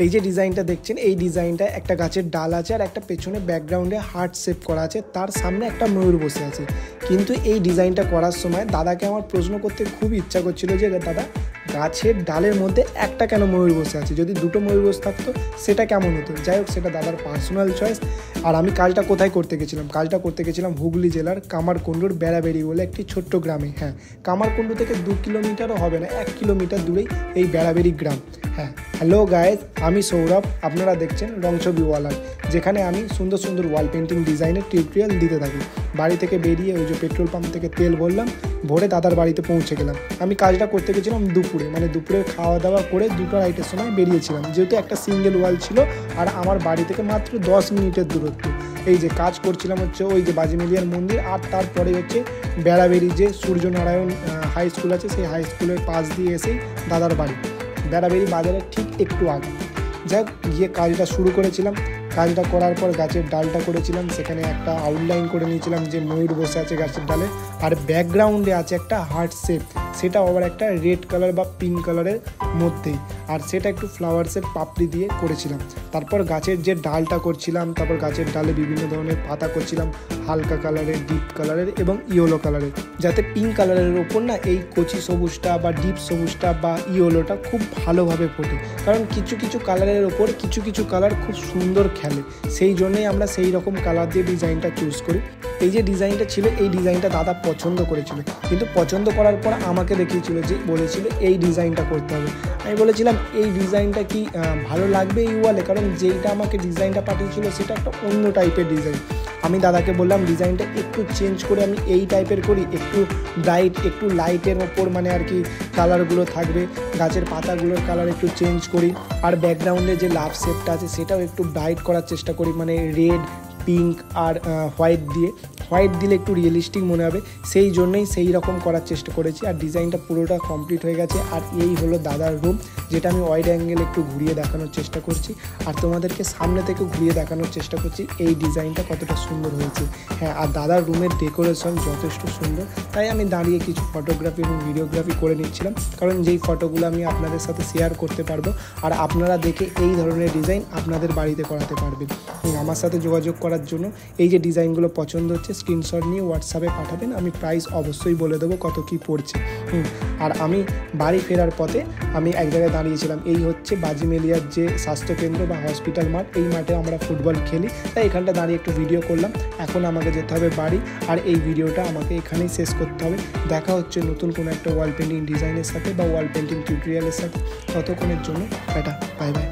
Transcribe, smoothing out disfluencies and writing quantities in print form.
এই যে ডিজাইনটা দেখছেন, এই ডিজাইনটা একটা গাছের ডাল আছে আর একটা পেছনে ব্যাকগ্রাউন্ডে হার্ট শেপ করা আছে, তার সামনে একটা ময়ূর বসে আছে। কিন্তু এই ডিজাইনটা করার সময় দাদাকে আমার প্রশ্ন করতে খুব ইচ্ছা করছিল যে দাদা, গাছের ডালের মধ্যে একটা কেন ময়ূর বসে আছে, যদি দুটো ময়ূর বসে থাকতো সেটা কেমন হতো। যাই হোক, সেটা দাদার পার্সোনাল চয়েস। আর আমি কাজটা কোথায় করতে গেছিলাম? কাজটা করতে গেছিলাম হুগলি জেলার কামারকুণ্ডুর বেড়াবেড়ি বলে একটি ছোট্ট গ্রামে। হ্যাঁ, কামারকুণ্ডু থেকে 2 কিলোমিটারও হবে না, 1 কিলোমিটার দূরেই এই বেড়াবেড়ি গ্রাম। হ্যাঁ, হ্যালো গাইজ, আমি সৌরভ, আপনারা দেখছেন রং ছবি ওয়ালার, যেখানে আমি সুন্দর সুন্দর ওয়াল পেন্টিং ডিজাইনের টিউটোরিয়াল দিতে থাকি। বাড়ি থেকে বেরিয়ে ওই যে পেট্রোল পাম্প থেকে তেল ভরলাম, ভরে দাদার বাড়িতে পৌঁছে গেলাম। আমি কাজটা করতে গেছিলাম দুপুরে, মানে দুপুরে খাওয়া দাওয়া করে 2:30-র সময় বেরিয়েছিলাম, যেহেতু একটা সিঙ্গেল ওয়াল ছিল আর আমার বাড়ি থেকে মাত্র 10 মিনিটের দূরত্ব। এই যে কাজ করছিলাম হচ্ছে ওই যে বাজিমেলিয়ার মন্দির, আর তারপরে হচ্ছে বেড়াবেড়ি যে সূর্যনারায়ণ হাই স্কুল আছে, সেই হাই স্কুলের পাশ দিয়ে এসেই দাদার বাড়ি বেড়াবেড়ি বাজারের ঠিক একটু আগে। যাক, গিয়ে কাজটা শুরু করেছিলাম। কাজটা করার পর গাছের ডালটা করেছিলাম, সেখানে একটা আউটলাইন করে নিয়েছিলাম যে ময়ূর বসে আছে গাছের ডালে, আর ব্যাকগ্রাউন্ডে আছে একটা হার্ট শেপ, সেটা আবার একটা রেড কালার বা পিঙ্ক কালারের মধ্যেই, আর সেটা একটু ফ্লাওয়ার্সের পাপড়ি দিয়ে করেছিলাম। তারপর গাছের যে ডালটা করছিলাম, তারপর গাছের ডালে বিভিন্ন ধরনের পাতা করছিলাম, হালকা কালারের, ডিপ কালারের এবং ইয়েলো কালারের, যাতে পিঙ্ক কালারের ওপর না এই কচি সবুজটা বা ডিপ সবুজটা বা ইয়েলোটা খুব ভালোভাবে ফোটে। কারণ কিছু কিছু কালারের ওপর কিছু কিছু কালার খুব সুন্দর খেলে, সেই জন্যই আমরা সেই রকম কালার দিয়ে ডিজাইনটা চুজ করি। এই যে ডিজাইনটা ছিল, এই ডিজাইনটা দাদা পছন্দ করেছিল, কিন্তু পছন্দ করার পর আমাকে দেখিয়েছিল, যে বলেছিল এই ডিজাইনটা করতে হবে। আমি বলেছিলাম এই ডিজাইনটা কি ভালো লাগবে এই ওয়ালে, কারণ যেইটা আমাকে ডিজাইনটা পাঠিয়েছিল সেটা একটা অন্য টাইপের ডিজাইন। আমি দাদাকে বললাম ডিজাইনটা একটু চেঞ্জ করে আমি এই টাইপের করি, একটু ব্রাইট, একটু লাইটের ওপর মানে আর কি কালারগুলো থাকবে, গাছের পাতাগুলোর কালার একটু চেঞ্জ করি, আর ব্যাকগ্রাউন্ডে যে লাভ শেপটা আছে সেটাও একটু ব্রাইট করার চেষ্টা করি, মানে রেড, পিঙ্ক আর হোয়াইট দিয়ে। হোয়াইট দিলে একটু রিয়েলিস্টিক মনে হবে, সেই জন্যই সেই রকম করার চেষ্টা করেছি। আর ডিজাইনটা পুরোটা কমপ্লিট হয়ে গেছে। আর এই হলো দাদার রুম, যেটা আমি ওয়াইড অ্যাঙ্গেল একটু ঘুরিয়ে দেখানোর চেষ্টা করছি, আর তোমাদেরকে সামনে থেকে ঘুরিয়ে দেখানোর চেষ্টা করছি এই ডিজাইনটা কতটা সুন্দর হয়েছে। হ্যাঁ, আর দাদার রুমের ডেকোরেশন যথেষ্ট সুন্দর, তাই আমি দাঁড়িয়ে কিছু ফটোগ্রাফি এবং ভিডিওগ্রাফি করে নিচ্ছিলাম, কারণ যেই ফটোগুলো আমি আপনাদের সাথে শেয়ার করতে পারবো, আর আপনারা দেখে এই ধরনের ডিজাইন আপনাদের বাড়িতে করাতে পারবেন। আমার সাথে যোগাযোগ করার জন্য এই যে ডিজাইনগুলো পছন্দ হচ্ছে স্ক্রিনশট নিয়ে হোয়াটসঅ্যাপে পাঠাবেন, আমি প্রাইস অবশ্যই বলে দেবো কত কী পড়ছে। আর আমি বাড়ি ফেরার পথে আমি এক জায়গায় দাঁড়িয়েছিলাম, এই হচ্ছে বাজিমেলিয়ার যে স্বাস্থ্যকেন্দ্র বা হসপিটাল মাঠ, এই মাঠে আমরা ফুটবল খেলি, তাই এখানটা দাঁড়িয়ে একটু ভিডিও করলাম। এখন আমাকে যেতে হবে বাড়ি, আর এই ভিডিওটা আমাকে এখানেই শেষ করতে হবে। দেখা হচ্ছে নতুন কোনো একটা ওয়াল পেন্টিং ডিজাইনের সাথে বা ওয়াল পেন্টিং টিউটোরিয়ালের সাথে। ততক্ষণের জন্য টাটা, বাই বাই।